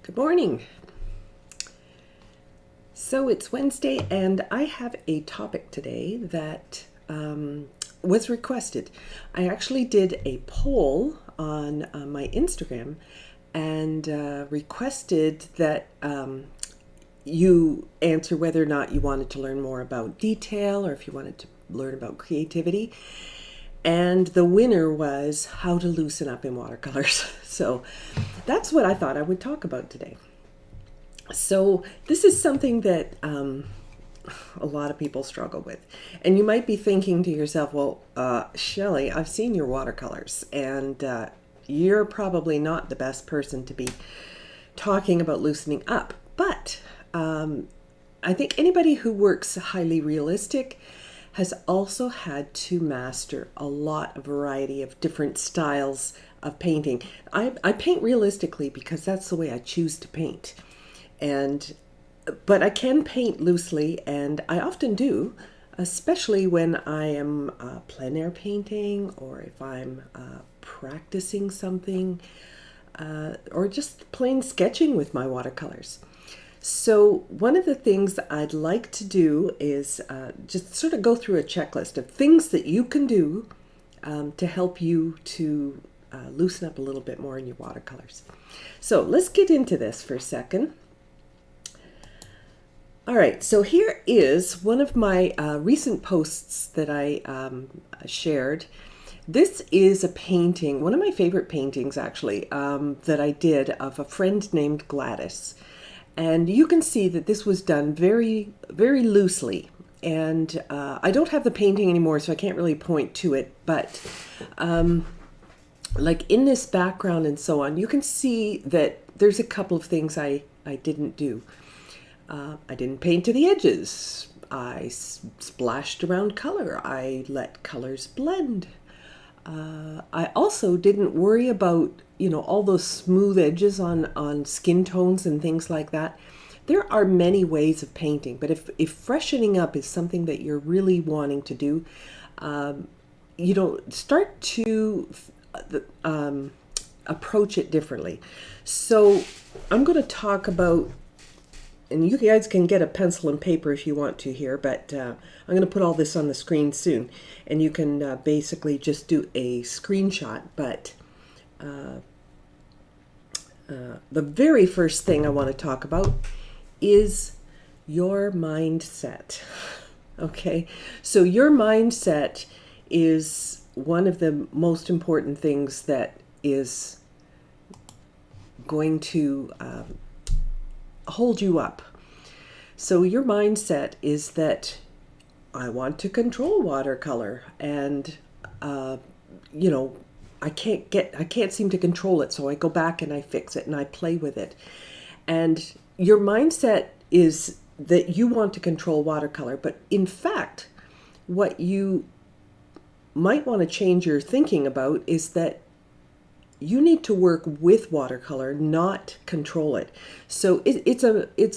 Good morning. So it's Wednesday and I have a topic today that was requested. I actually did a poll on my Instagram and requested that you answer whether or not you wanted to learn more about detail or if you wanted to learn about creativity. And the winner was how to loosen up in watercolors. So that's what I thought I would talk about today. So this is something that a lot of people struggle with. And you might be thinking to yourself, well, Shelley, I've seen your watercolors and you're probably not the best person to be talking about loosening up. But I think anybody who works highly realistic has also had to master a lot of variety of different styles of painting. I paint realistically because that's the way I choose to paint. But I can paint loosely, and I often do, especially when I am plein air painting or if I'm practicing something or just plain sketching with my watercolors. So one of the things I'd like to do is just sort of go through a checklist of things that you can do to help you to loosen up a little bit more in your watercolors. So let's get into this for a second. All right, so here is one of my recent posts that I shared. This is a painting, one of my favorite paintings actually, that I did of a friend named Gladys. And you can see that this was done very, very loosely. And I don't have the painting anymore, so I can't really point to it. But like in this background and so on, you can see that there's a couple of things I didn't do. I didn't paint to the edges. I splashed around color. I let colors blend. I also didn't worry about, all those smooth edges on skin tones and things like that. There are many ways of painting, but if freshening up is something that you're really wanting to do, start to approach it differently. So I'm going to talk about, and you guys can get a pencil and paper if you want to here, but I'm going to put all this on the screen soon, and you can basically just do a screenshot. But the very first thing I want to talk about is your mindset. Okay, so your mindset is one of the most important things that is going to hold you up. So your mindset is that I want to control watercolor, and I can't seem to control it, so I go back and I fix it and I play with it. And your mindset is that you want to control watercolor, but in fact, what you might want to change your thinking about is that you need to work with watercolor, not control it. So it's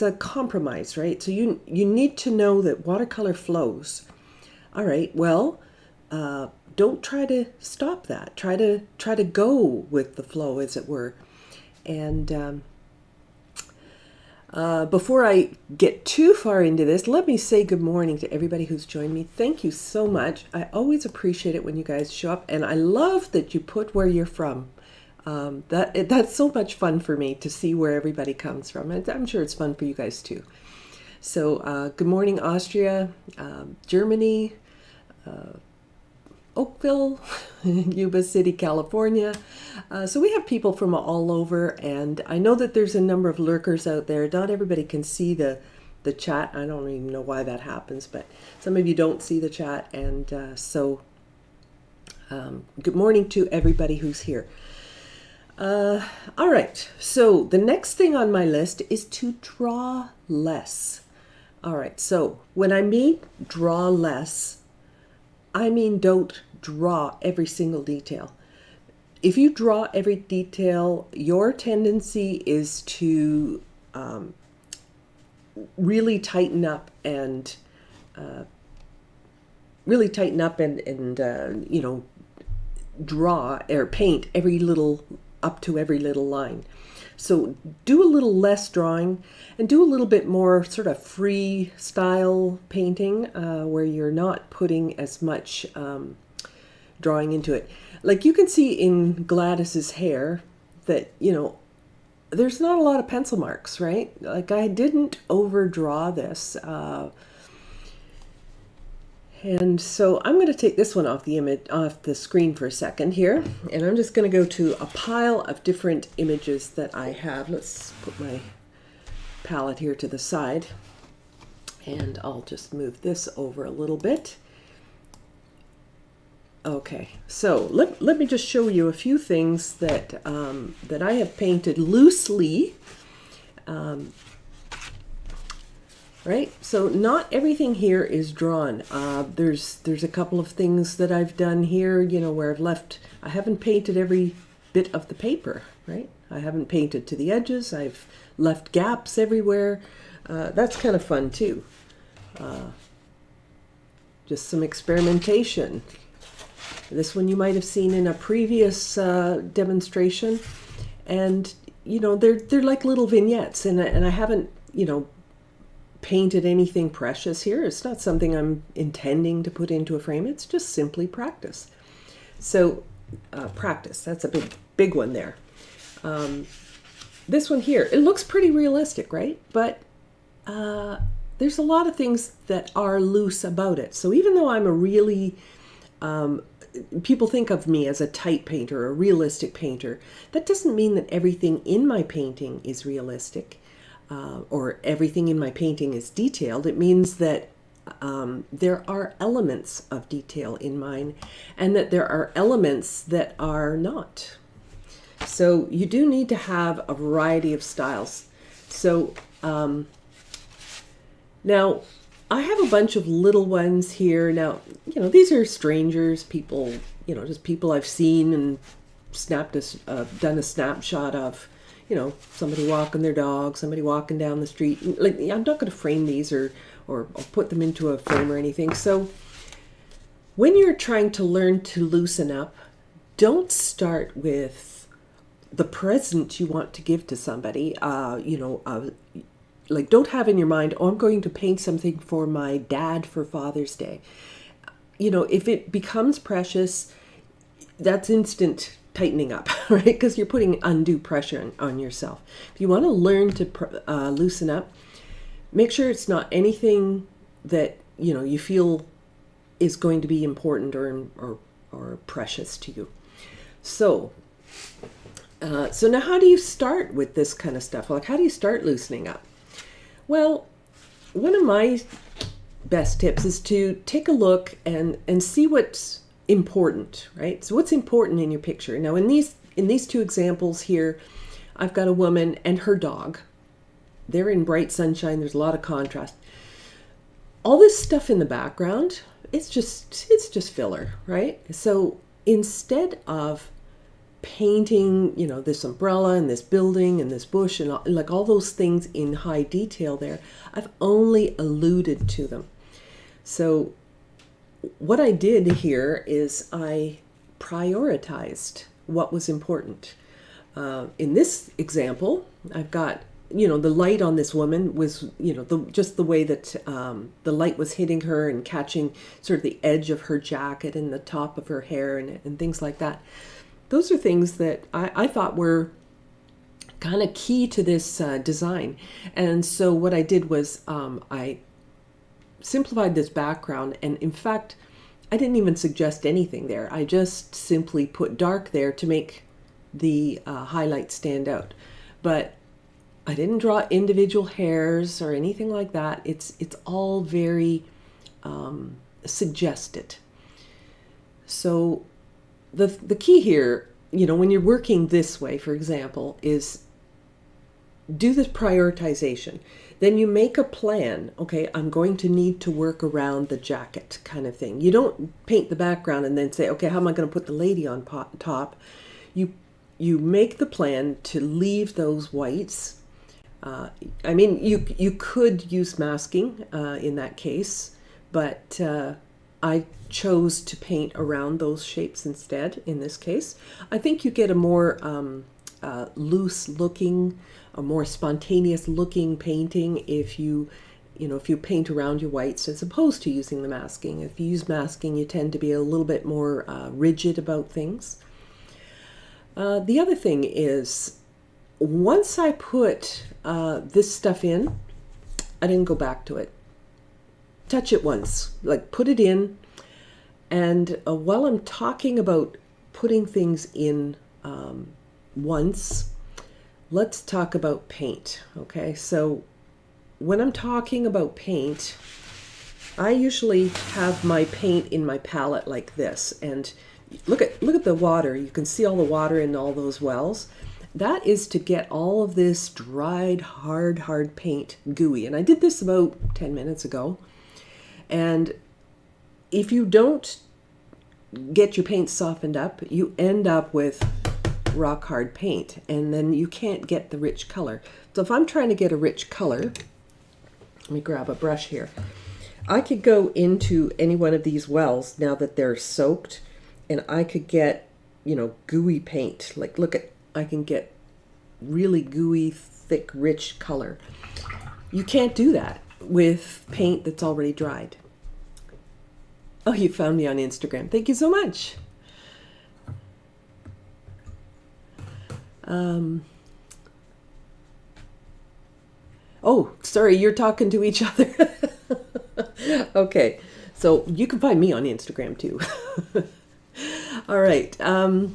a compromise, right? So you need to know that watercolor flows. All right, well, don't try to stop that. Try to go with the flow, as it were. And before I get too far into this, let me say good morning to everybody who's joined me. Thank you so much. I always appreciate it when you guys show up, and I love that you put where you're from. That's so much fun for me to see where everybody comes from. And I'm sure it's fun for you guys too. So good morning, Austria, Germany, Oakville, Yuba City, California. So we have people from all over, and I know that there's a number of lurkers out there. Not everybody can see the chat. I don't even know why that happens, but some of you don't see the chat. And good morning to everybody who's here. All right, so the next thing on my list is to draw less. All right, so when I mean draw less, I mean don't draw every single detail. If you draw every detail, your tendency is to really tighten up and draw or paint every little up to every little line. So do a little less drawing and do a little bit more sort of freestyle painting where you're not putting as much drawing into it. Like you can see in Gladys's hair that, there's not a lot of pencil marks, right? Like I didn't overdraw this. And so I'm going to take this one off the screen for a second here, and I'm just going to go to a pile of different images that I have. Let's put my palette here to the side, and I'll just move this over a little bit. Okay, so let me just show you a few things that that I have painted loosely. Right, so not everything here is drawn. There's a couple of things that I've done here, where I haven't painted every bit of the paper, right? I haven't painted to the edges. I've left gaps everywhere. That's kind of fun too. Just some experimentation. This one you might have seen in a previous demonstration, and they're like little vignettes, and I haven't painted anything precious here. It's not something I'm intending to put into a frame. It's just simply practice. So practice, that's a big one there. This one here, it looks pretty realistic, right? But there's a lot of things that are loose about it. So even though I'm a really, people think of me as a tight painter, a realistic painter, that doesn't mean that everything in my painting is realistic. Or everything in my painting is detailed. It means that there are elements of detail in mine, and that there are elements that are not. So you do need to have a variety of styles. So now I have a bunch of little ones here. Now, these are strangers, people, just people I've seen and done a snapshot of. Somebody walking their dog, somebody walking down the street. Like, I'm not going to frame these or put them into a frame or anything. So when you're trying to learn to loosen up, don't start with the present you want to give to somebody. Like, don't have in your mind, I'm going to paint something for my dad for Father's Day. If it becomes precious, that's instant tightening up, right? Because you're putting undue pressure on yourself. If you want to learn to loosen up, make sure it's not anything that you feel is going to be important or precious to you. So now how do you start with this kind of stuff? Like, how do you start loosening up? Well, one of my best tips is to take a look and see what's important, right? So what's important in your picture? Now in these two examples here, I've got a woman and her dog. They're in bright sunshine. There's a lot of contrast. All this stuff in the background, it's just filler, right? So instead of painting, this umbrella and this building and this bush and all those things in high detail there, I've only alluded to them. So what I did here is I prioritized what was important. In this example, I've got, the light on this woman was, just the way that the light was hitting her and catching sort of the edge of her jacket and the top of her hair and things like that. Those are things that I thought were kind of key to this design. And so what I did was I simplified this background, and in fact I didn't even suggest anything there. I just simply put dark there to make the highlights stand out, but I didn't draw individual hairs or anything like that. It's all very suggested. So the key here, when you're working this way, for example, is do this prioritization. Then you make a plan. Okay, I'm going to need to work around the jacket kind of thing. You don't paint the background and then say, okay, how am I going to put the lady on top? You make the plan to leave those whites. You could use masking in that case, but I chose to paint around those shapes instead in this case. I think you get a more loose looking, a more spontaneous looking painting if you paint around your whites as opposed to using the masking. If you use masking, you tend to be a little bit more rigid about things. The other thing is, once I put this stuff in, I didn't go back to it. Touch it once, like put it in, and while I'm talking about putting things in once, let's talk about paint, okay? So when I'm talking about paint, I usually have my paint in my palette like this, and look at the water. You can see all the water in all those wells. That is to get all of this dried, hard paint gooey. And I did this about 10 minutes ago. And if you don't get your paint softened up, you end up with rock hard paint, and then you can't get the rich color. So if I'm trying to get a rich color, let me grab a brush here. I could go into any one of these wells now that they're soaked, and I could get, gooey paint. Like, I can get really gooey, thick, rich color. You can't do that with paint that's already dried. Oh, you found me on Instagram. Thank you so much. Oh, sorry, you're talking to each other. Okay, so you can find me on Instagram too. All right. Oh,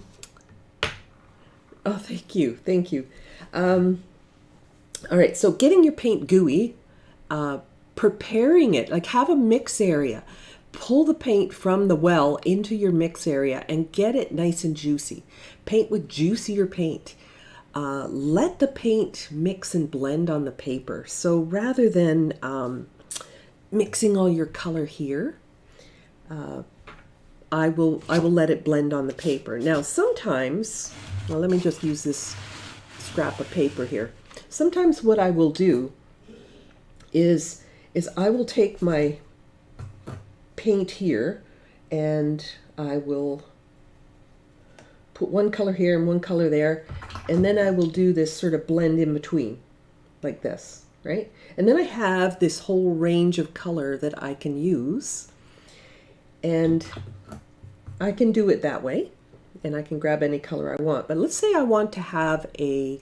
thank you. All right, so getting your paint gooey, preparing it, like have a mix area. Pull the paint from the well into your mix area and get it nice and juicy. Paint with juicier paint. Let the paint mix and blend on the paper. So rather than mixing all your color here, I will let it blend on the paper. Now sometimes, well, let me just use this scrap of paper here. Sometimes what I will do is I will take my paint here and I will put one color here and one color there, and then I will do this sort of blend in between like this, right? And then I have this whole range of color that I can use, and I can do it that way, and I can grab any color I want. But let's say I want to have a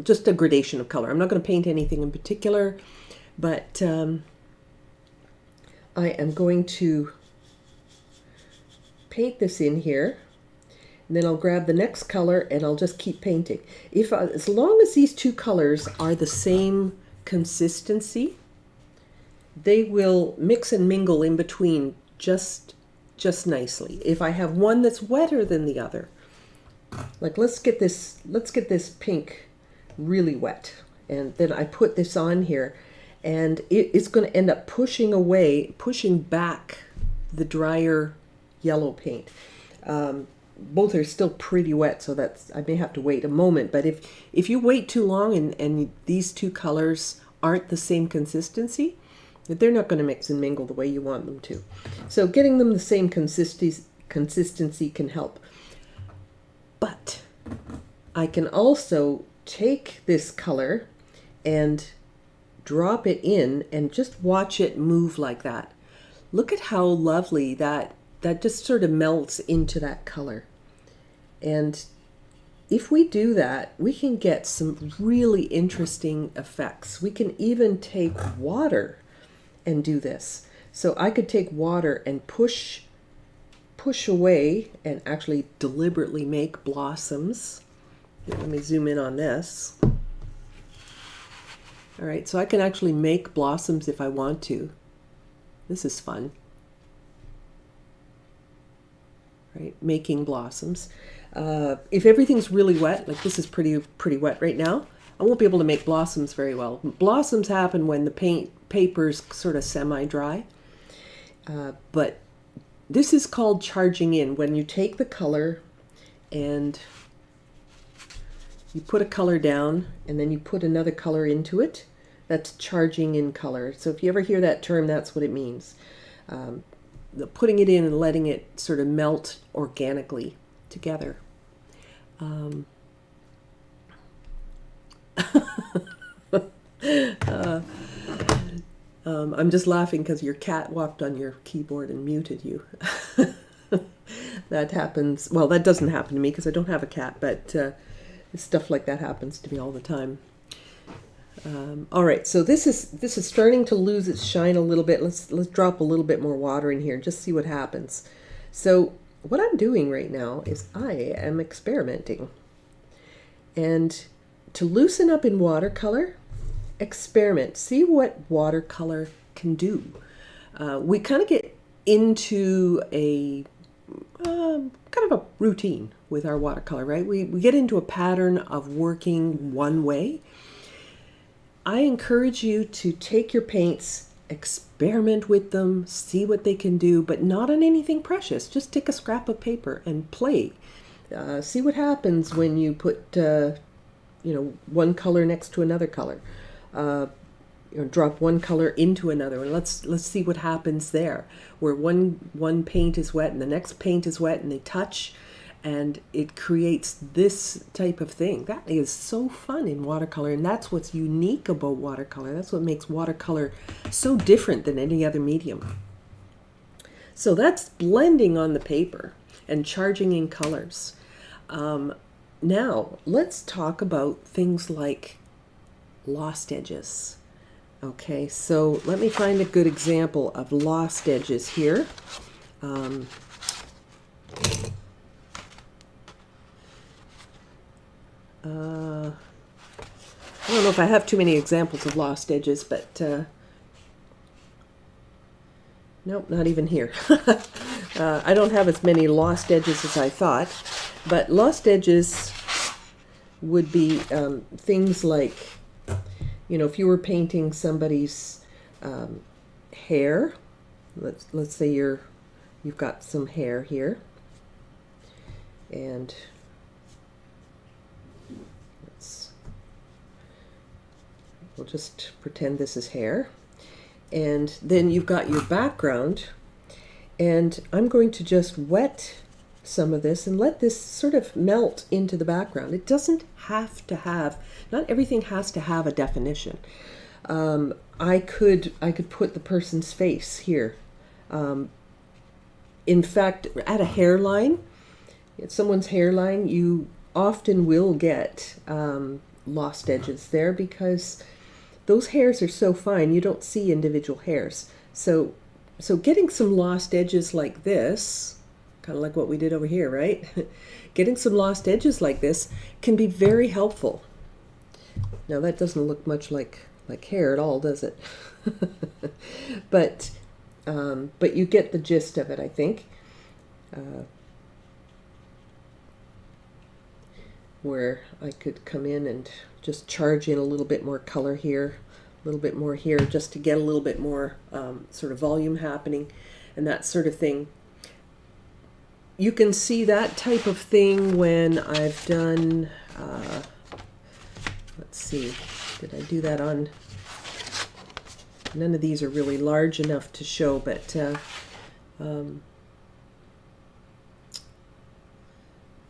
just a gradation of color. I'm not going to paint anything in particular, but I am going to paint this in here, and then I'll grab the next color and I'll just keep painting. As long as these two colors are the same consistency, they will mix and mingle in between just nicely. If I have one that's wetter than the other, like let's get this pink really wet, and then I put this on here, and it's going to end up pushing back the drier yellow paint. Both are still pretty wet, so I may have to wait a moment. But if you wait too long and these two colors aren't the same consistency, they're not going to mix and mingle the way you want them to. So getting them the same consistency can help. But I can also take this color and drop it in and just watch it move like that. Look at how lovely that just sort of melts into that color. And if we do that, we can get some really interesting effects. We can even take water and do this. So I could take water and push away and actually deliberately make blossoms. Let me zoom in on this. All right, so I can actually make blossoms if I want to. This is fun. Right, making blossoms. If everything's really wet, like this is pretty wet right now, I won't be able to make blossoms very well. Blossoms happen when the paper's sort of semi-dry. But this is called charging in. When you take the color and you put a color down and then you put another color into it, that's charging in color. So if you ever hear that term, that's what it means. Putting it in and letting it sort of melt organically together. Um, I'm just laughing because your cat walked on your keyboard and muted you. That happens. Well, that doesn't happen to me because I don't have a cat, but stuff like that happens to me all the time. All right, so this is starting to lose its shine a little bit. Let's drop a little bit more water in here and just see what happens. So what I'm doing right now is I am experimenting. And to loosen up in watercolor, experiment. See what watercolor can do. We kind of get into a kind of a routine with our watercolor, right? We get into a pattern of working one way. I encourage you to take your paints, experiment with them, see what they can do, but not on anything precious. Just take a scrap of paper and play. See what happens when you put, one color next to another color. Drop one color into another, and let's see what happens there. Where one paint is wet and the next paint is wet, and they touch, and it creates this type of thing. That is so fun in watercolor, and that's what's unique about watercolor. That's what makes watercolor so different than any other medium. So that's blending on the paper and charging in colors. Now, let's talk about things like lost edges. Okay, so let me find a good example of lost edges here. I don't know if I have too many examples of lost edges, but nope, not even here. I don't have as many lost edges as I thought, but lost edges would be things like, if you were painting somebody's hair, let's say you've got some hair here, and we'll just pretend this is hair, and then you've got your background, and I'm going to just wet some of this and let this sort of melt into the background. It doesn't have to have, not everything has to have a definition. I could put the person's face here. In fact, at a hairline, at someone's hairline, you often will get lost edges there because those hairs are so fine you don't see individual hairs. So getting some lost edges like this, kind of like what we did over here, right? Getting some lost edges like this can be very helpful. Now that doesn't look much like hair at all, does it? But you get the gist of it, I think. Where I could come in and just charge in a little bit more color here, a little bit more here, just to get a little bit more sort of volume happening and that sort of thing. You can see that type of thing when I've done, let's see, did I do that on, none of these are really large enough to show, but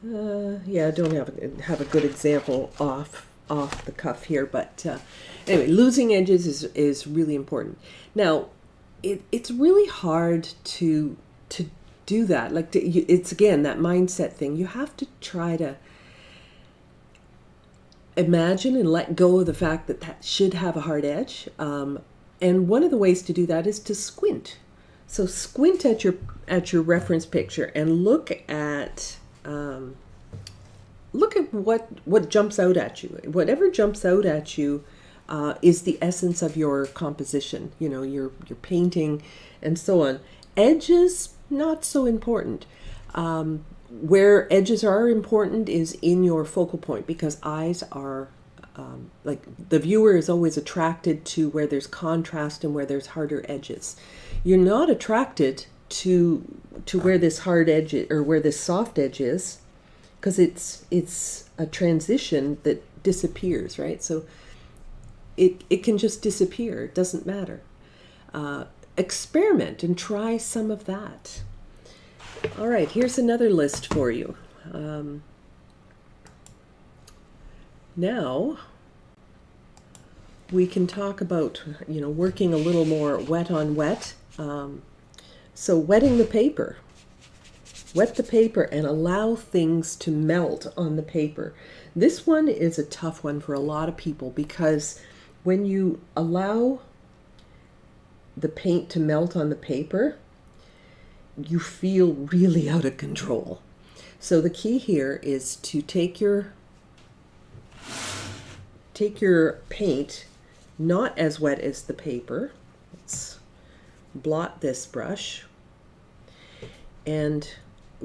yeah, I don't have a good example off the cuff here, but anyway, losing edges is really important. Now, it's really hard to do that. Like it's again that mindset thing. You have to try to imagine and let go of the fact that should have a hard edge. And one of the ways to do that is to squint. So squint at your reference picture and look at what jumps out at you. Whatever jumps out at you is the essence of your composition. Your painting and so on. Edges, not so important. Where edges are important is in your focal point, because eyes are like the viewer is always attracted to where there's contrast and where there's harder edges. You're not attracted to where this hard edge or where this soft edge is, because it's a transition that disappears, right? So it can just disappear. It doesn't matter. Experiment and try some of that. All right, here's another list for you. Now we can talk about, working a little more wet on wet. So wetting the paper. Wet the paper and allow things to melt on the paper. This one is a tough one for a lot of people because when you allow the paint to melt on the paper, you feel really out of control. So the key here is to take your paint not as wet as the paper. Let's blot this brush and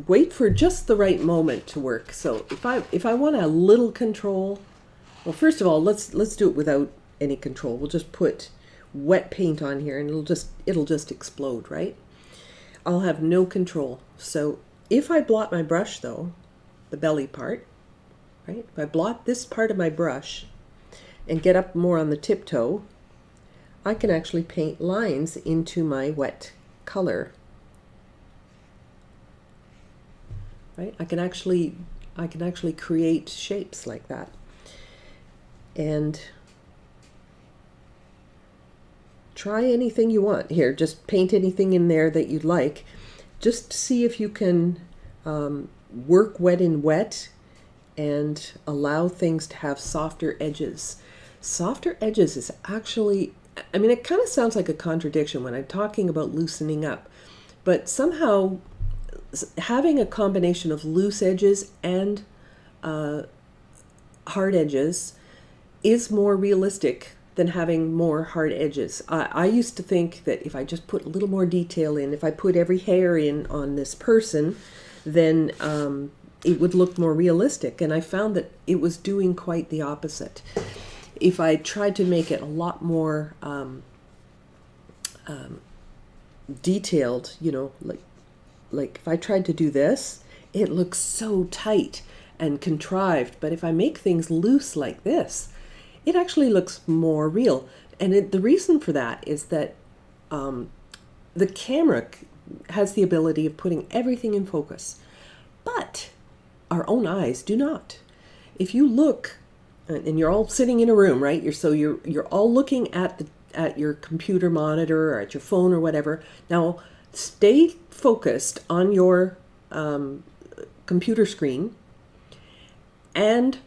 wait for just the right moment to work. So if I want a little control, well, first of all, let's do it without any control. We'll just put wet paint on here and it'll just explode, right? I'll have no control. So if I blot my brush though, the belly part, right? If I blot this part of my brush and get up more on the tiptoe, I can actually paint lines into my wet color. Right? I can actually create shapes like that. And try anything you want here. Just paint anything in there that you'd like. Just see if you can work wet in wet and allow things to have softer edges. Softer edges is actually, it kind of sounds like a contradiction when I'm talking about loosening up, but somehow having a combination of loose edges and hard edges is more realistic than having more hard edges. I used to think that if I just put a little more detail in, if I put every hair in on this person, then it would look more realistic. And I found that it was doing quite the opposite. If I tried to make it a lot more detailed, like if I tried to do this, it looks so tight and contrived. But if I make things loose like this, it actually looks more real. And the reason for that is that the camera has the ability of putting everything in focus, but our own eyes do not. If you look, and you're all sitting in a room, right? You're all looking at your computer monitor or at your phone or whatever. Now, stay focused on your computer screen and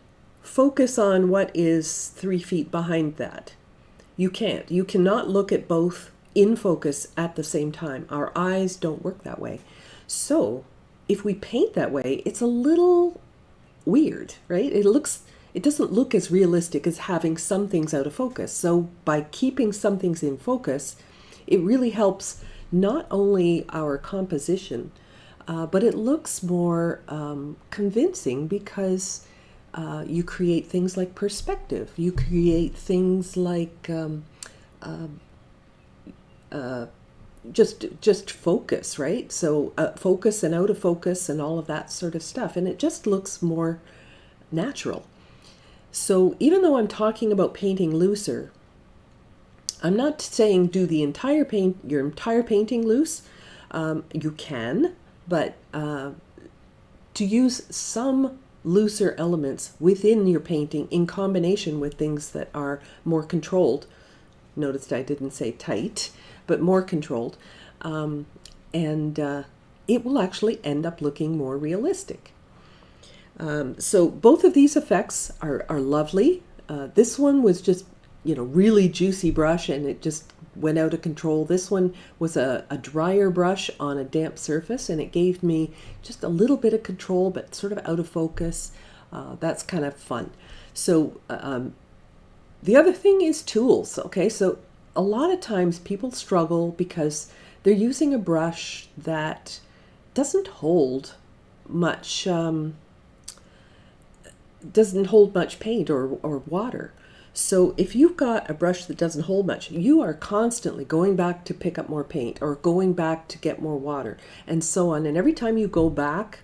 focus on what is 3 feet behind that. You can't. You cannot look at both in focus at the same time. Our eyes don't work that way. So if we paint that way, it's a little weird, right? It doesn't look as realistic as having some things out of focus. So by keeping some things in focus, it really helps not only our composition, but it looks more convincing because you create things like perspective. You create things like just focus, right? So focus and out of focus and all of that sort of stuff. And it just looks more natural. So even though I'm talking about painting looser, I'm not saying do your entire painting loose. You can, but to use some looser elements within your painting in combination with things that are more controlled. Notice that I didn't say tight, but more controlled. And it will actually end up looking more realistic. So both of these effects are lovely. This one was just, really juicy brush and it just went out of control. This one was a drier brush on a damp surface and it gave me just a little bit of control but sort of out of focus. That's kind of fun. So the other thing is tools. Okay, so a lot of times people struggle because they're using a brush that doesn't hold much paint or water. So if you've got a brush that doesn't hold much, you are constantly going back to pick up more paint or going back to get more water and so on. And every time you go back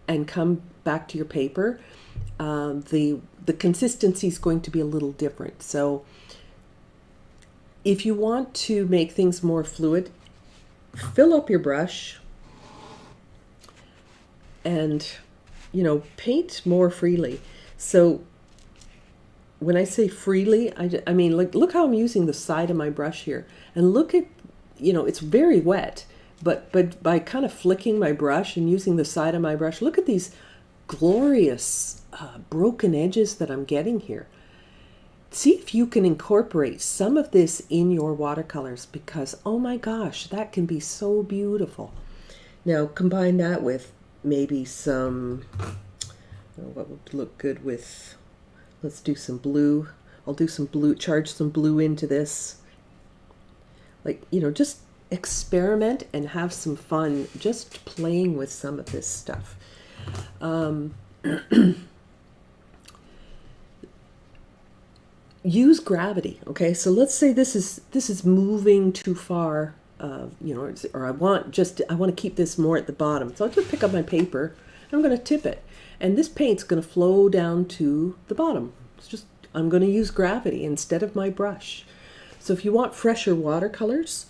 and come back to your paper, the consistency is going to be a little different. So if you want to make things more fluid, fill up your brush and, paint more freely. So when I say freely, I mean, like, look how I'm using the side of my brush here. And look at, it's very wet, but by kind of flicking my brush and using the side of my brush, look at these glorious broken edges that I'm getting here. See if you can incorporate some of this in your watercolors, because, oh my gosh, that can be so beautiful. Now, combine that with maybe some, what would look good with, let's do some blue. I'll do some blue, charge some blue into this. Like, just experiment and have some fun just playing with some of this stuff. Use gravity. Okay, so let's say this is moving too far, or I want to keep this more at the bottom. So I'll just pick up my paper and I'm going to tip it, and this paint's going to flow down to the bottom. I'm going to use gravity instead of my brush. So if you want fresher watercolors,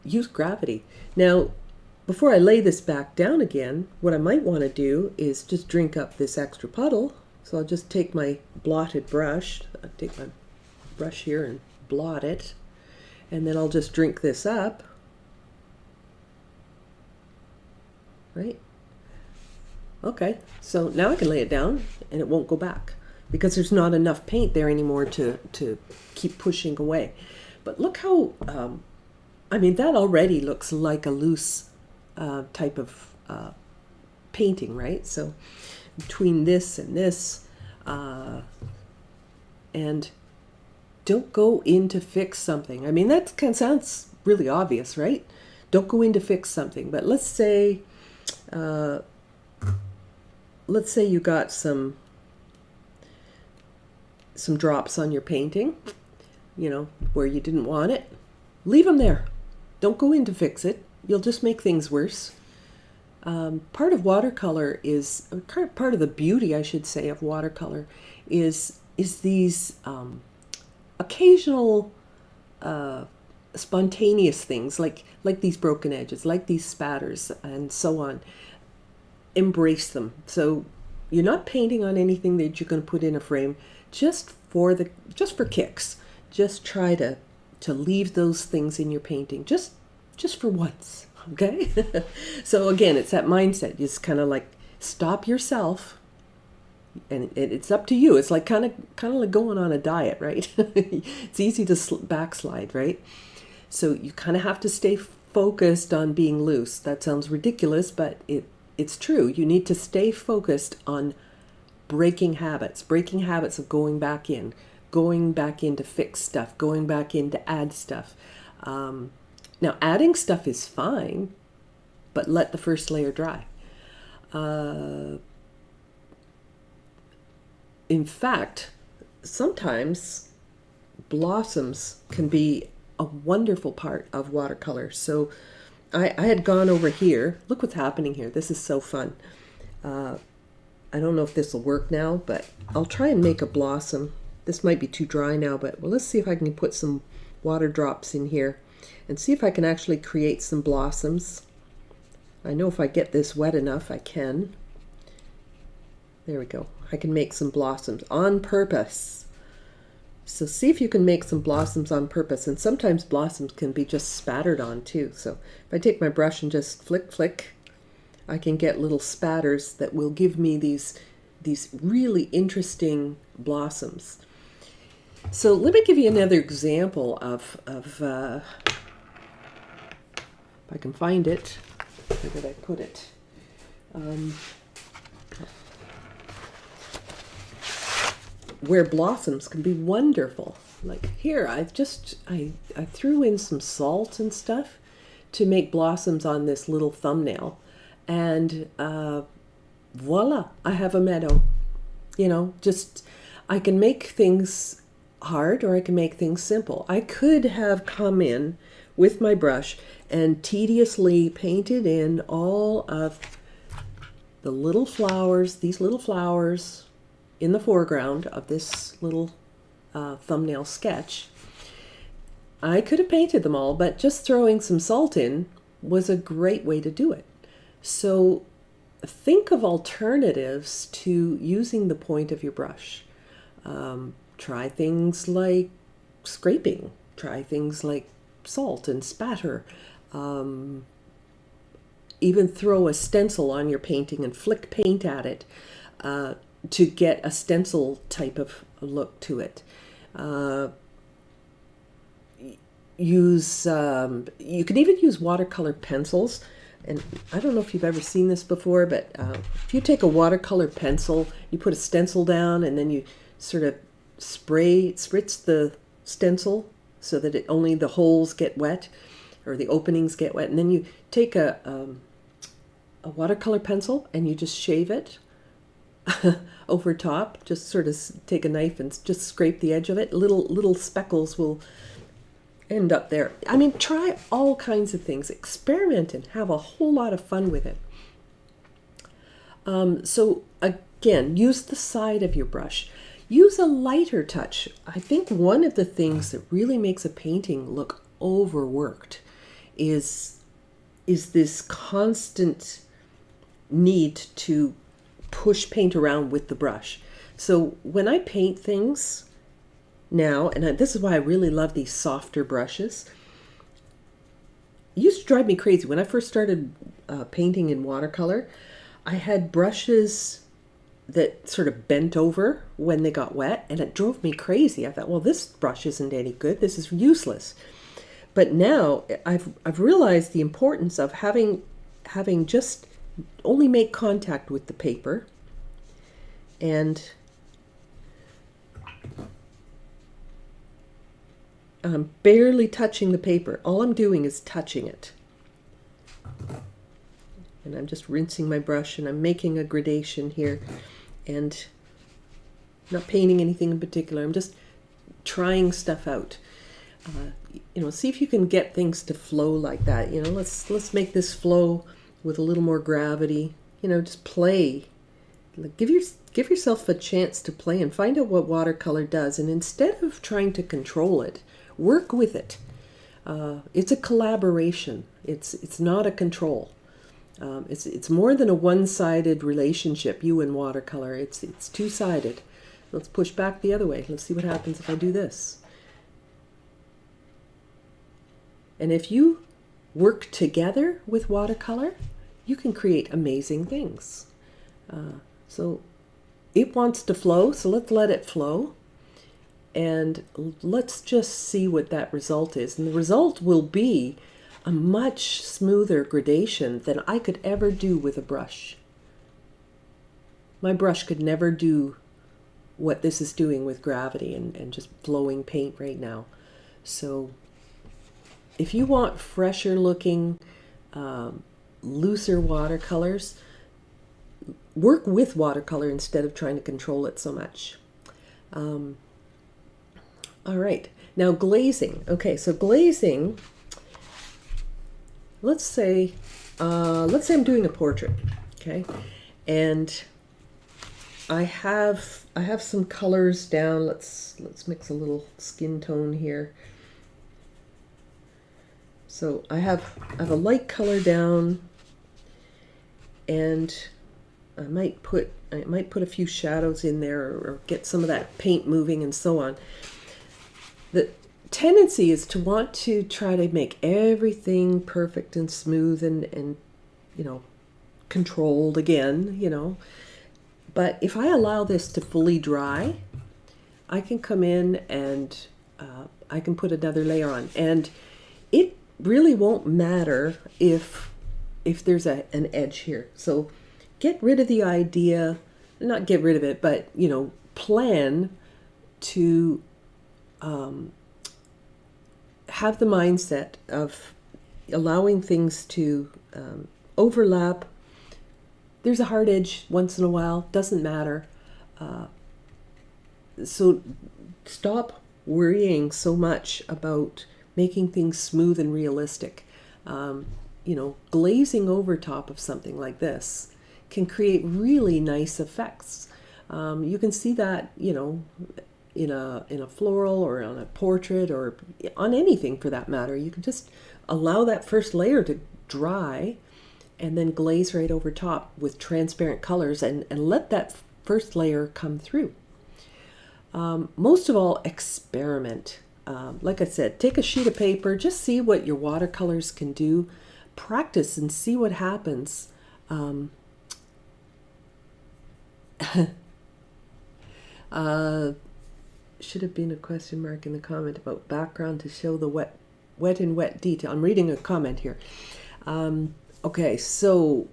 use gravity. Now, before I lay this back down again, what I might want to do is just drink up this extra puddle. So I'll just take my blotted brush, I'll take my brush here and blot it, and then I'll just drink this up, right? Okay, so now I can lay it down and it won't go back because there's not enough paint there anymore to keep pushing away. But look how, that already looks like a loose type of painting, right? So between this and this, and don't go in to fix something. I mean, that kind of sounds really obvious, right? Don't go in to fix something. But let's say you got some drops on your painting, where you didn't want it. Leave them there. Don't go in to fix it. You'll just make things worse. Part of watercolor is, part of the beauty, I should say, of watercolor is these occasional spontaneous things, like these broken edges, like these spatters, and so on. Embrace them. So you're not painting on anything that you're going to put in a frame, just for kicks. Just try to leave those things in your painting, just for once. Okay. So again, it's that mindset. Just kind of like stop yourself, and it's up to you. It's like kind of like going on a diet, right? It's easy to backslide, right? So you kind of have to stay focused on being loose. That sounds ridiculous, but it's true. You need to stay focused on breaking habits of going back in to fix stuff, going back in to add stuff. Now, adding stuff is fine, but let the first layer dry. In fact, sometimes blossoms can be a wonderful part of watercolor. So I had gone over here. Look what's happening here. This is so fun. I don't know if this will work now, but I'll try and make a blossom. This might be too dry now, but let's see if I can put some water drops in here and see if I can actually create some blossoms. I know if I get this wet enough, I can. There we go. I can make some blossoms on purpose. So see if you can make some blossoms on purpose. And sometimes blossoms can be just spattered on too. So if I take my brush and just flick, I can get little spatters that will give me these really interesting blossoms. So let me give you another example of if I can find it. Where did I put it? Where blossoms can be wonderful. Like here, I threw in some salt and stuff to make blossoms on this little thumbnail, and voila, I have a meadow. I can make things hard or I can make things simple. I could have come in with my brush and tediously painted in all of the little flowers, these little flowers in the foreground of this little thumbnail sketch. I could have painted them all, but just throwing some salt in was a great way to do it. So think of alternatives to using the point of your brush. Try things like scraping. Try things like salt and spatter. Even throw a stencil on your painting and flick paint at it to get a stencil type of look to it. You can even use watercolor pencils. And I don't know if you've ever seen this before, but if you take a watercolor pencil, you put a stencil down and then you sort of spritz the stencil so that only the holes get wet or the openings get wet. And then you take a watercolor pencil and you just shave it over top. Just sort of take a knife and just scrape the edge of it. Little speckles will end up there. I mean, try all kinds of things. Experiment and have a whole lot of fun with it. So again, use the side of your brush. Use a lighter touch. I think one of the things that really makes a painting look overworked is this constant need to push paint around with the brush. So when I paint things now, and this is why I really love these softer brushes. It used to drive me crazy. When I first started painting in watercolor, I had brushes that sort of bent over when they got wet, and it drove me crazy. I thought, well, this brush isn't any good. This is useless. But now I've realized the importance of having just only make contact with the paper, and I'm barely touching the paper. All I'm doing is touching it. And I'm just rinsing my brush and I'm making a gradation here and not painting anything in particular. I'm just trying stuff out. See if you can get things to flow like that. Let's make this flow with a little more gravity. Just play. Give yourself a chance to play and find out what watercolor does. And instead of trying to control it, work with it. It's a collaboration. It's not a control. It's more than a one-sided relationship, you and watercolor. It's two-sided. Let's push back the other way. Let's see what happens if I do this. And if you work together with watercolor, you can create amazing things. So it wants to flow, so let's let it flow. And let's just see what that result is. And the result will be a much smoother gradation than I could ever do with a brush. My brush could never do what this is doing with gravity and just flowing paint right now. So if you want fresher looking, looser watercolors, work with watercolor instead of trying to control it so much. All right, now glazing. Okay, so glazing, let's say I'm doing a portrait, okay? And I have some colors down. Let's mix a little skin tone here. So I have a light color down, and I might put a few shadows in there or get some of that paint moving and so on. The tendency is to want to try to make everything perfect and smooth and controlled again, But if I allow this to fully dry, I can come in and I can put another layer on. And it really won't matter if there's an edge here. So get rid of the idea, not get rid of it, but, plan to have the mindset of allowing things to overlap. There's a hard edge once in a while, doesn't matter. So stop worrying so much about making things smooth and realistic. Glazing over top of something like this can create really nice effects. You can see that, in a floral or on a portrait or on anything for that matter. You can just allow that first layer to dry and then glaze right over top with transparent colors and let that first layer come through. Most of all, experiment. Like I said, take a sheet of paper, just see what your watercolors can do, practice and see what happens. Should have been a question mark in the comment about background to show the wet and wet detail. I'm reading a comment here. Okay, so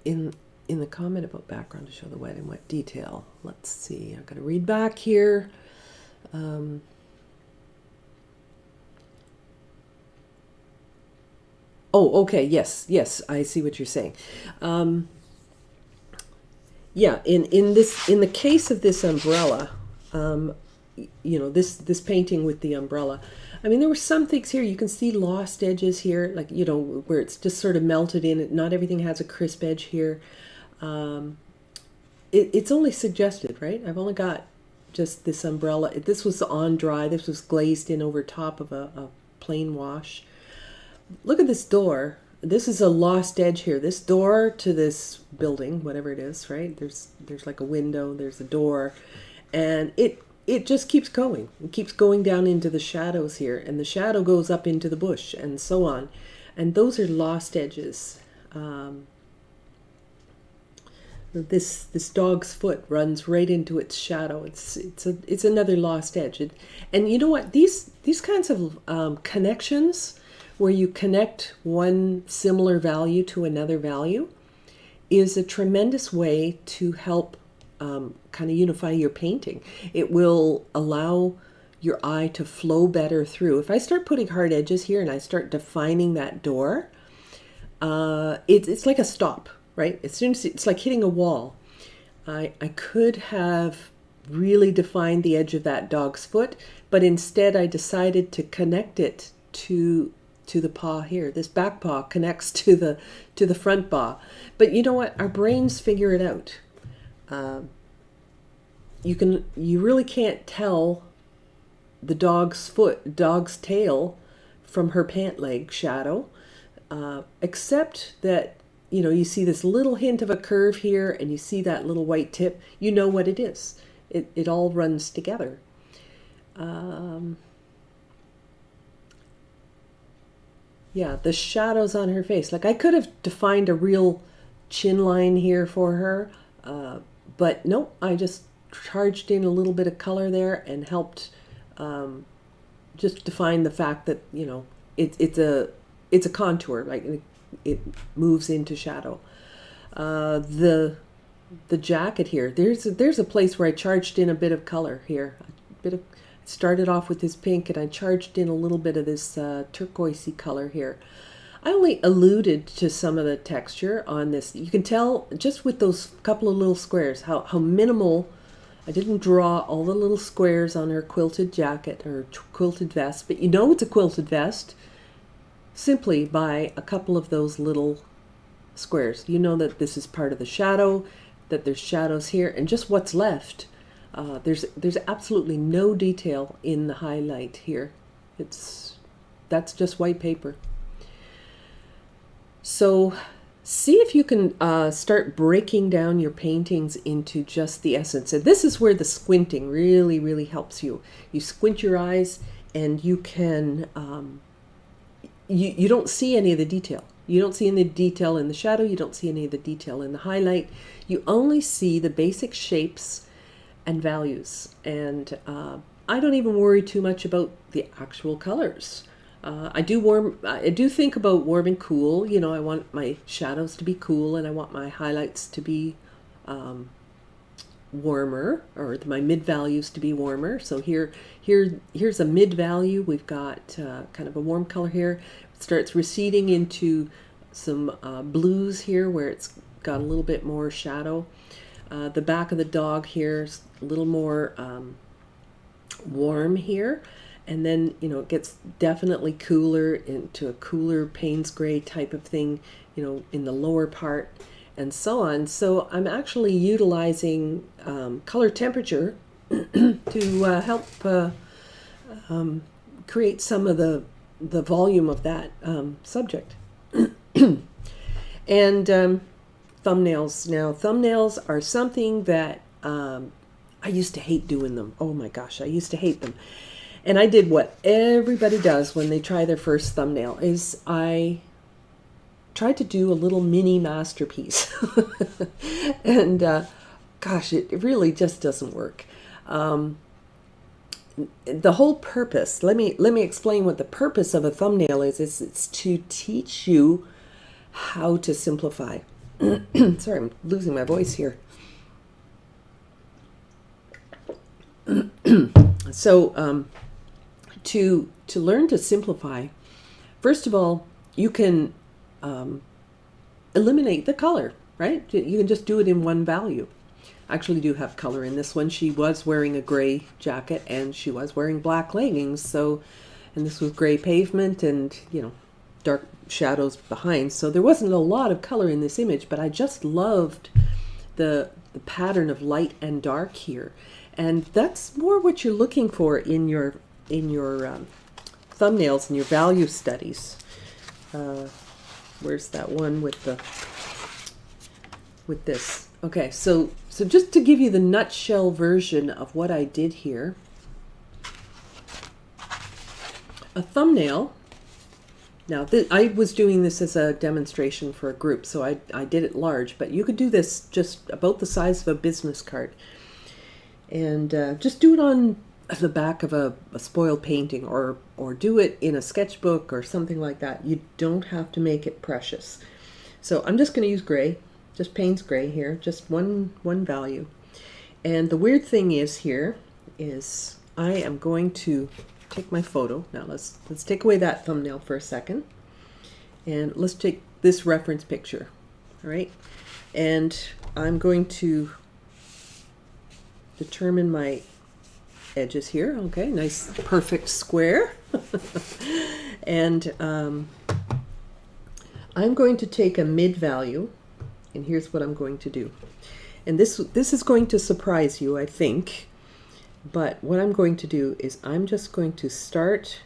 in the comment about background to show the wet and wet detail, let's see, I've got to read back here. Oh, okay, yes, I see what you're saying. Yeah, in the case of this umbrella, you know, this painting with the umbrella, I mean, there were some things here, you can see lost edges here, like, you know, where it's just sort of melted in. Not everything has a crisp edge here. It's only suggested, right? I've only got just this umbrella. This was on dry. This was glazed in over top of a plain wash. Look at this door. This is a lost edge here. This door to this building, whatever it is, right? There's like a window, there's a door, and it just keeps going. It keeps going down into the shadows here, and the shadow goes up into the bush, and so on. And those are lost edges. This dog's foot runs right into its shadow. It's another lost edge. And you know what? These kinds of connections, where you connect one similar value to another value, is a tremendous way to help kind of unify your painting. It will allow your eye to flow better through. If I start putting hard edges here and I start defining that door, it's like a stop, right? As soon as it's like hitting a wall. I could have really defined the edge of that dog's foot, but instead I decided to connect it to the paw here. This back paw connects to the front paw. But you know what? Our brains figure it out. You really can't tell the dog's tail from her pant leg shadow, except that, you know, you see this little hint of a curve here and you see that little white tip. You know what it is. It all runs together. Yeah, the shadows on her face. Like, I could have defined a real chin line here for her, but nope, I just charged in a little bit of color there and helped just define the fact that, you know, it's a contour, like it moves into shadow. The jacket here, there's a place where I charged in a bit of color here, started off with this pink and I charged in a little bit of this turquoisey color here. I only alluded to some of the texture on this. You can tell just with those couple of little squares how minimal. I didn't draw all the little squares on her quilted jacket or quilted vest, but you know it's a quilted vest simply by a couple of those little squares. You know that this is part of the shadow, that there's shadows here, and just what's left. There's absolutely no detail in the highlight here. That's just white paper. So see if you can start breaking down your paintings into just the essence. And this is where the squinting really, really helps you. You squint your eyes and you can, you don't see any of the detail. You don't see any detail in the shadow. You don't see any of the detail in the highlight. You only see the basic shapes and values, and I don't even worry too much about the actual colors. I do think about warm and cool. You know, I want my shadows to be cool, and I want my highlights to be warmer, or my mid values to be warmer. So here's a mid value. We've got kind of a warm color here. It starts receding into some blues here, where it's got a little bit more shadow. The back of the dog here is a little more warm here, and then, you know, it gets definitely cooler into a cooler Payne's gray type of thing, you know, in the lower part, and so on. So I'm actually utilizing color temperature to help create some of the volume of that subject. And thumbnails. Now, thumbnails are something that I used to hate doing them. Oh my gosh, I used to hate them. And I did what everybody does when they try their first thumbnail, is I tried to do a little mini masterpiece. And gosh, it really just doesn't work. The whole purpose, let me explain what the purpose of a thumbnail is it's to teach you how to simplify. Sorry, I'm losing my voice here. So to learn to simplify, first of all, you can eliminate the color, right? You can just do it in one value. I actually do have color in this one. She was wearing a gray jacket and she was wearing black leggings. So, and this was gray pavement and, you know, dark shadows behind. So there wasn't a lot of color in this image, but I just loved the pattern of light and dark here. And that's more what you're looking for in your thumbnails and your value studies. Where's that one with this? Okay, so just to give you the nutshell version of what I did here, a thumbnail. Now, I was doing this as a demonstration for a group, so I did it large, but you could do this just about the size of a business card. And just do it on the back of a spoiled painting, or do it in a sketchbook or something like that. You don't have to make it precious. So I'm just going to use gray, just Payne's gray here, just one value. And the weird thing is here is I am going to take my photo. Now let's take away that thumbnail for a second. And let's take this reference picture. All right. And I'm going to determine my edges here. Okay, nice perfect square. And I'm going to take a mid value, and here's what I'm going to do. And this is going to surprise you, I think. But what I'm going to do is I'm just going to start,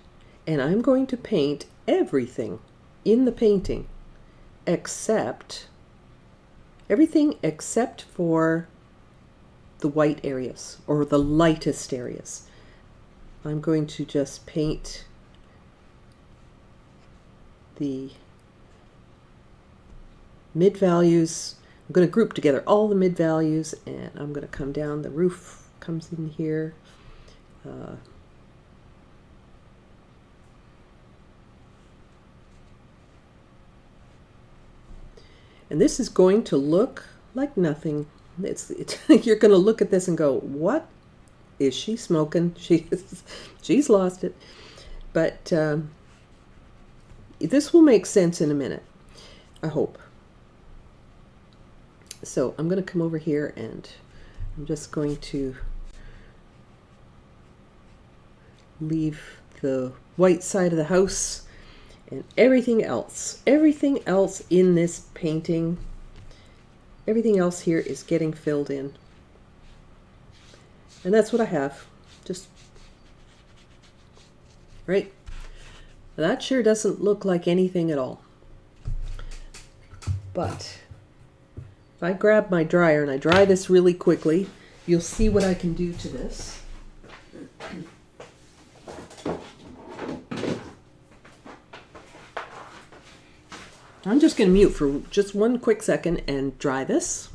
and I'm going to paint everything in the painting except for the white areas, or the lightest areas. I'm going to just paint the mid values. I'm going to group together all the mid values, and I'm going to come down. The roof comes in here. And this is going to look like nothing. It's you're going to look at this and go, what is she smoking? She's lost it. But this will make sense in a minute, I hope. So I'm going to come over here, and I'm just going to leave the white side of the house, and everything else in this painting, everything else here is getting filled in. And that's what I have. Just right. That sure doesn't look like anything at all. But if I grab my dryer and I dry this really quickly, you'll see what I can do to this. I'm just going to mute for just one quick second and dry this.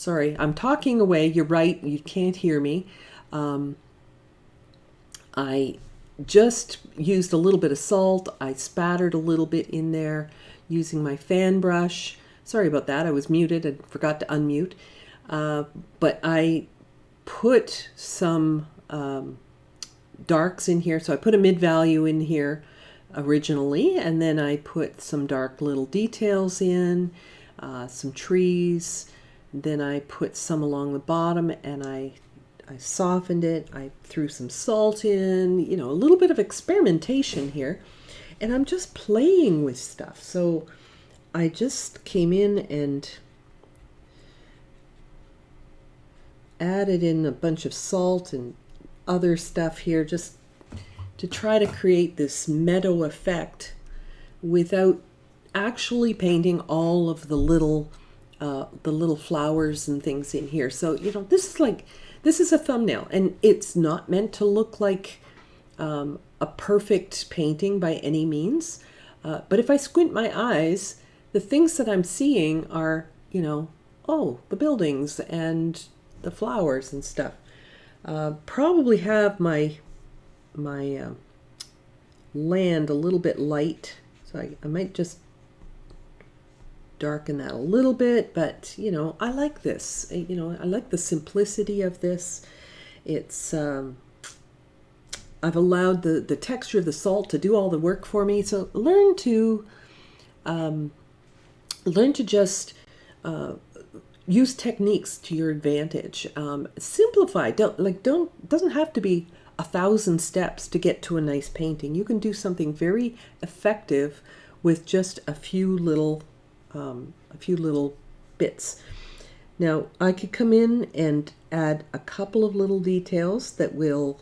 Sorry, I'm talking away. You're right. You can't hear me. I just used a little bit of salt. I spattered a little bit in there using my fan brush. Sorry about that. I was muted and forgot to unmute. But I put some darks in here. So I put a mid-value in here originally, and then I put some dark little details in, some trees. Then I put some along the bottom, and I softened it. I threw some salt in, you know, a little bit of experimentation here. And I'm just playing with stuff. So I just came in and added in a bunch of salt and other stuff here just to try to create this meadow effect without actually painting all of the little flowers and things in here. So, you know, this is a thumbnail, and it's not meant to look like a perfect painting by any means. But if I squint my eyes, the things that I'm seeing are, you know, oh, the buildings and the flowers and stuff. Probably have my land a little bit light, so I might just darken that a little bit, but you know, I like this. You know, I like the simplicity of this. It's I've allowed the texture of the salt to do all the work for me. So learn to just use techniques to your advantage. Simplify. Doesn't have to be 1,000 steps to get to a nice painting. You can do something very effective with just a few little bits. Now I could come in and add a couple of little details that will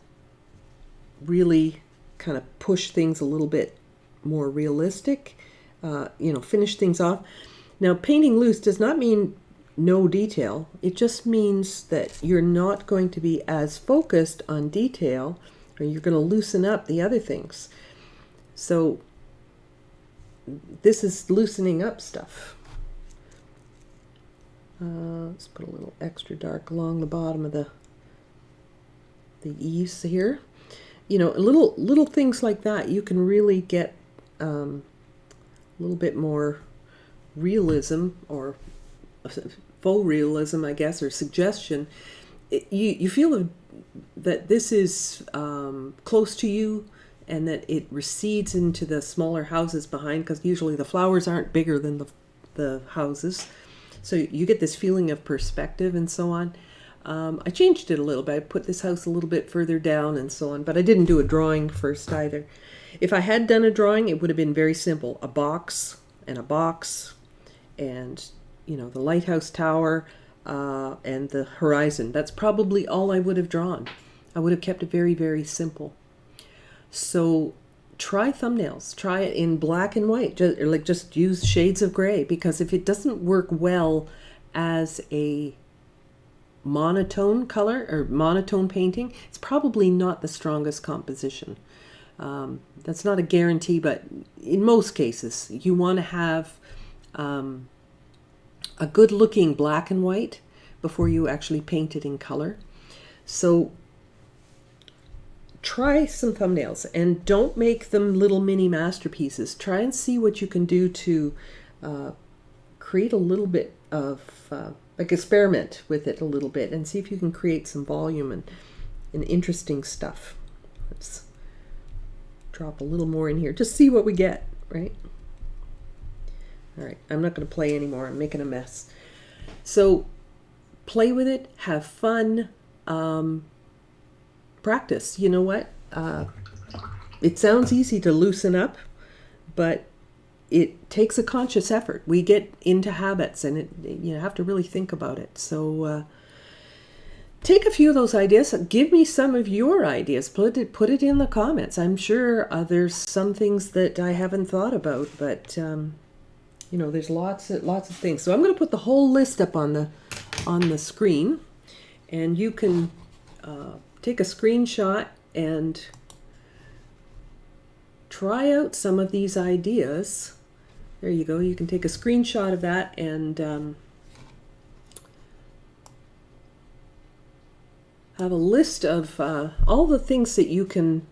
really kind of push things a little bit more realistic, you know, finish things off. Now, painting loose does not mean no detail. It just means that you're not going to be as focused on detail, or you're going to loosen up the other things. So this is loosening up stuff. Let's put a little extra dark along the bottom of the eaves here. You know, little things like that, you can really get a little bit more realism, or faux realism, I guess, or suggestion. You feel that this is close to you, and that it recedes into the smaller houses behind, because usually the flowers aren't bigger than the houses. So you get this feeling of perspective and so on. I changed it a little bit. I put this house a little bit further down and so on, but I didn't do a drawing first either. If I had done a drawing, it would have been very simple. A box, and you know, the lighthouse tower and the horizon. That's probably all I would have drawn. I would have kept it very, very simple. So try thumbnails. Try it in black and white. Just use shades of gray, because if it doesn't work well as a monotone color or monotone painting, it's probably not the strongest composition. That's not a guarantee, but in most cases, you want to have a good looking black and white before you actually paint it in color. So try some thumbnails, and don't make them little mini masterpieces. Try and see what you can do to create a little bit of experiment with it a little bit, and see if you can create some volume and interesting stuff. Let's drop a little more in here. Just see what we get, right? All right, I'm not going to play anymore. I'm making a mess. So play with it, have fun, practice. You know what? It sounds easy to loosen up, but it takes a conscious effort. We get into habits, and you have to really think about it. So take a few of those ideas. Give me some of your ideas. Put it in the comments. I'm sure there's some things that I haven't thought about, but you know, there's lots of things. So I'm going to put the whole list up on the screen, and you can take a screenshot and try out some of these ideas. There you go. You can take a screenshot of that and have a list of all the things that you can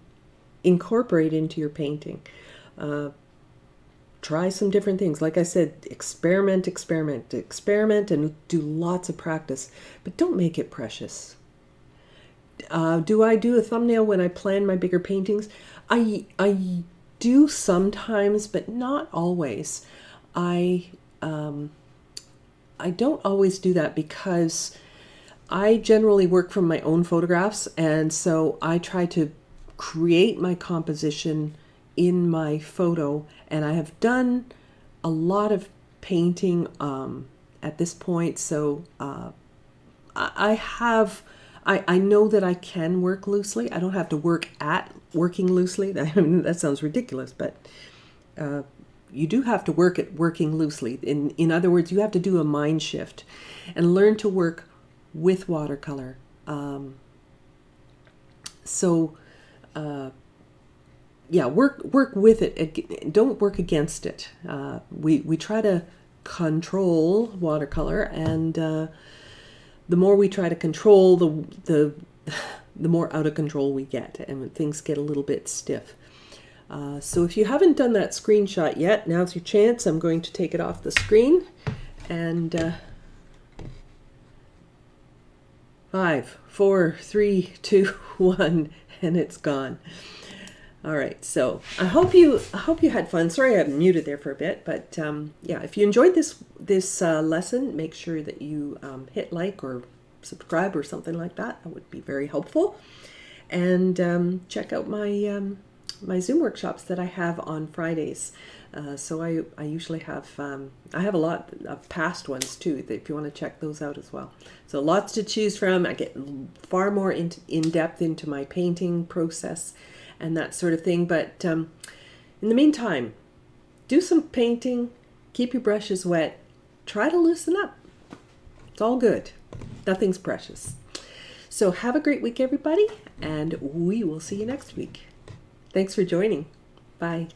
incorporate into your painting. Try some different things. Like I said, experiment, and do lots of practice, but don't make it precious. Do I do a thumbnail when I plan my bigger paintings? I do sometimes, but not always. I don't always do that because I generally work from my own photographs, and so I try to create my composition in my photo, and I have done a lot of painting at this point, so I know that I can work loosely. I don't have to work at working loosely. That sounds ridiculous, but you do have to work at working loosely. In other words, you have to do a mind shift and learn to work with watercolor. Yeah, work with it. Don't work against it. We try to control watercolor, and the more we try to control, the more out of control we get, and things get a little bit stiff. So if you haven't done that screenshot yet, now's your chance. I'm going to take it off the screen, and 5, 4, 3, 2, 1, and it's gone. All right, so I hope you had fun. Sorry I muted there for a bit, but yeah, if you enjoyed this lesson, make sure that you hit like or subscribe or something like that. That would be very helpful. And check out my my Zoom workshops that I have on Fridays. So I usually have I have a lot of past ones too, if you want to check those out as well. So lots to choose from. I get far more in depth into my painting process and that sort of thing. But in the meantime, do some painting, keep your brushes wet, try to loosen up. It's all good. Nothing's precious. So have a great week, everybody, and we will see you next week. Thanks for joining. Bye.